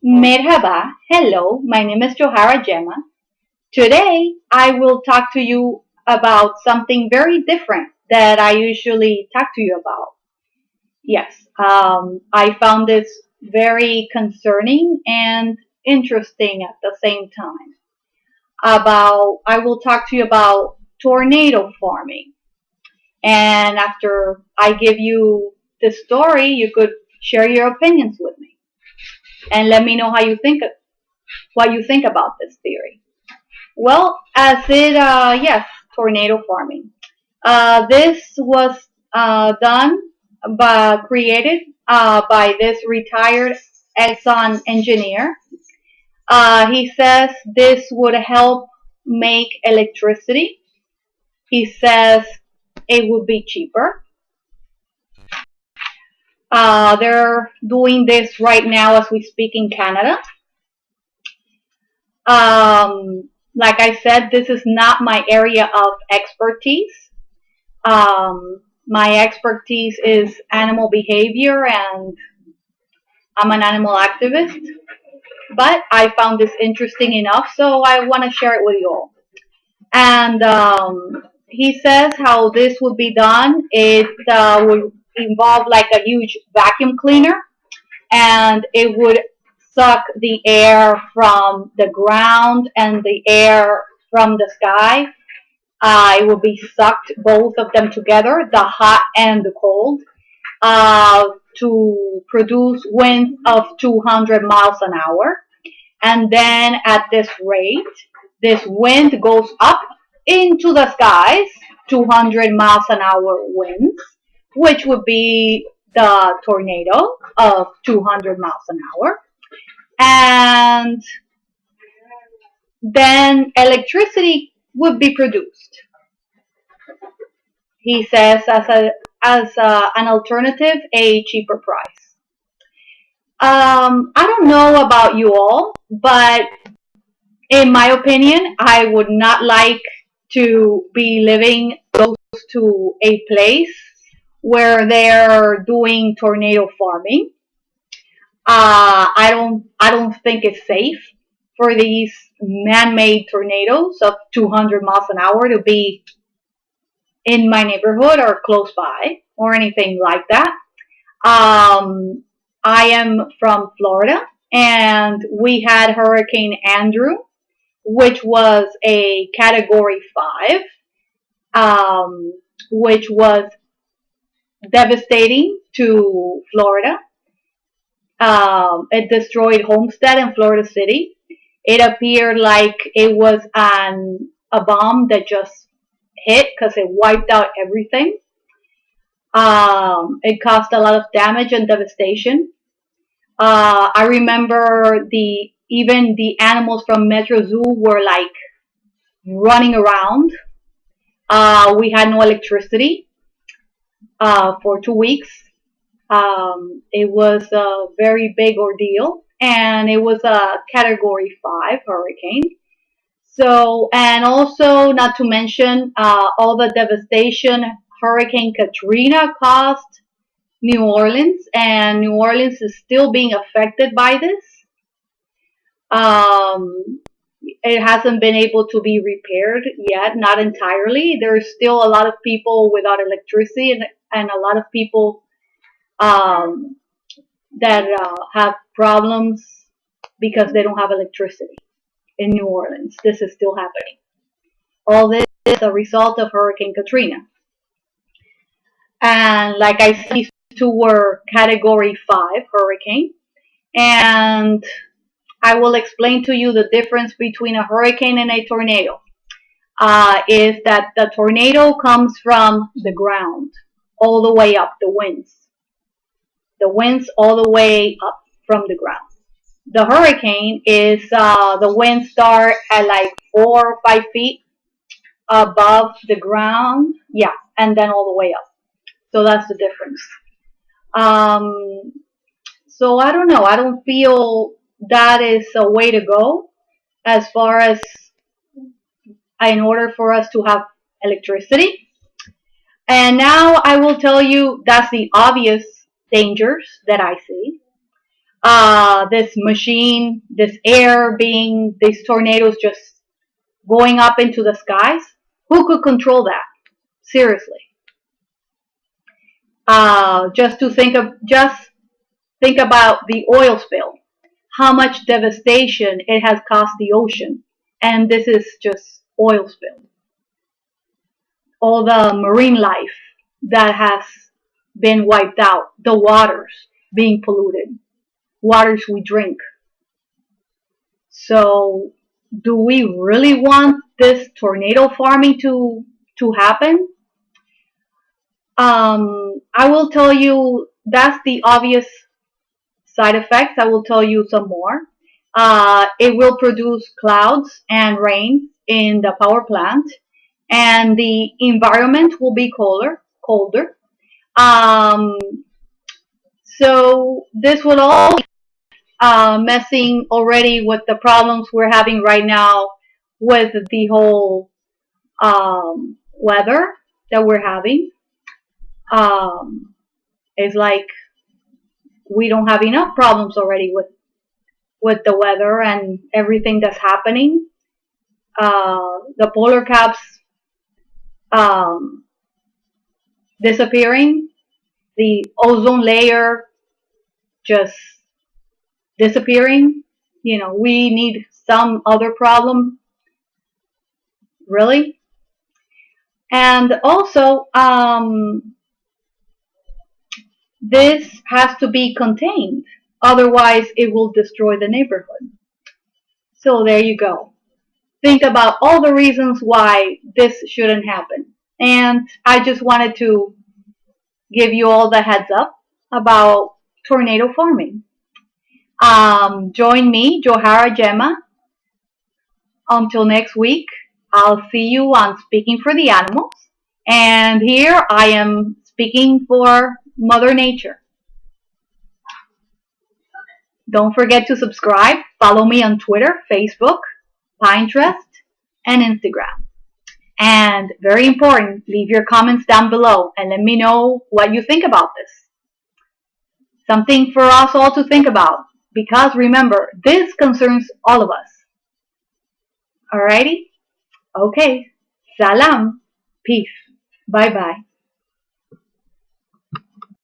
Merhaba, hello, my name is Johara-gemma. Today I will talk to you about something very different that I usually talk to you about. Yes, I found this very concerning and interesting at the same time. I will talk to you about tornado farming. And after I give you the story, you could share your opinions with me and let me know what you think about this theory. Well, yes, tornado farming. This was created by this retired Exxon engineer. He says this would help make electricity. He says it would be cheaper. They're doing this right now as we speak in Canada. Like I said, this is not my area of expertise. My expertise is animal behavior, and I'm an animal activist. But I found this interesting enough, so I want to share it with you all. And he says how this would be done. It would involve like a huge vacuum cleaner, and it would suck the air from the ground and the air from the sky. It will be sucked, both of them together, the hot and the cold, to produce winds of 200 miles an hour. And then at this rate, this wind goes up into the skies, 200 miles an hour winds, which would be the tornado of 200 miles an hour. And then electricity would be produced. He says an alternative, a cheaper price. I don't know about you all, but in my opinion, I would not like to be living close to a place where they're doing tornado farming. I don't think it's safe for these man-made tornadoes of 200 miles an hour to be in my neighborhood or close by or anything like that. I am from Florida, and we had Hurricane Andrew, which was a Category 5, which was devastating to Florida. It destroyed Homestead and Florida City. It appeared like it was a bomb that just hit because it wiped out everything. It caused a lot of damage and devastation. I remember even the animals from Metro Zoo were like running around. We had no electricity for 2 weeks. It was a very big ordeal, and it was a Category 5 hurricane. So, and also not to mention all the devastation Hurricane Katrina caused New Orleans, and New Orleans is still being affected by this. It hasn't been able to be repaired yet, not entirely. There's still a lot of people without electricity, and a lot of people that have problems because they don't have electricity in New Orleans. This is still happening. All this is a result of Hurricane Katrina. And like I said, these two were Category 5 hurricane. And I will explain to you the difference between a hurricane and a tornado. Is that the tornado comes from the ground, all the way up, the winds. The winds all the way up from the ground. The hurricane is the winds start at like 4 or 5 feet above the ground, yeah, and then all the way up. So that's the difference. So I don't know. I don't feel that is a way to go as far as in order for us to have electricity. And now I will tell you that's the obvious dangers that I see. this machine, this air being, these tornadoes just going up into the skies. Who could control that? Seriously. Just think about the oil spill. How much devastation it has caused the ocean. And this is just oil spill. All the marine life that has been wiped out. The waters being polluted. Waters we drink. So do we really want this tornado farming to happen? I will tell you that's the obvious side effects. I will tell you some more. It will produce clouds and rain in the power plant, and the environment will be colder. Um, so this will all messing already with the problems we're having right now with the whole weather that we're having. It's like we don't have enough problems already with the weather and everything that's happening. The polar caps um, disappearing, the ozone layer just disappearing. We need some other problem, really. And also, this has to be contained. Otherwise, it will destroy the neighborhood. So there you go. Think about all the reasons why this shouldn't happen. And I just wanted to give you all the heads up about tornado farming. Join me, Johara Gemma. Until next week, I'll see you on Speaking for the Animals. And here I am speaking for Mother Nature. Don't forget to subscribe. Follow me on Twitter, Facebook, Pinterest, and Instagram. And very important, leave your comments down below and let me know what you think about this. Something for us all to think about, because remember, this concerns all of us. Alrighty? Okay. Salam. Peace. Bye-bye.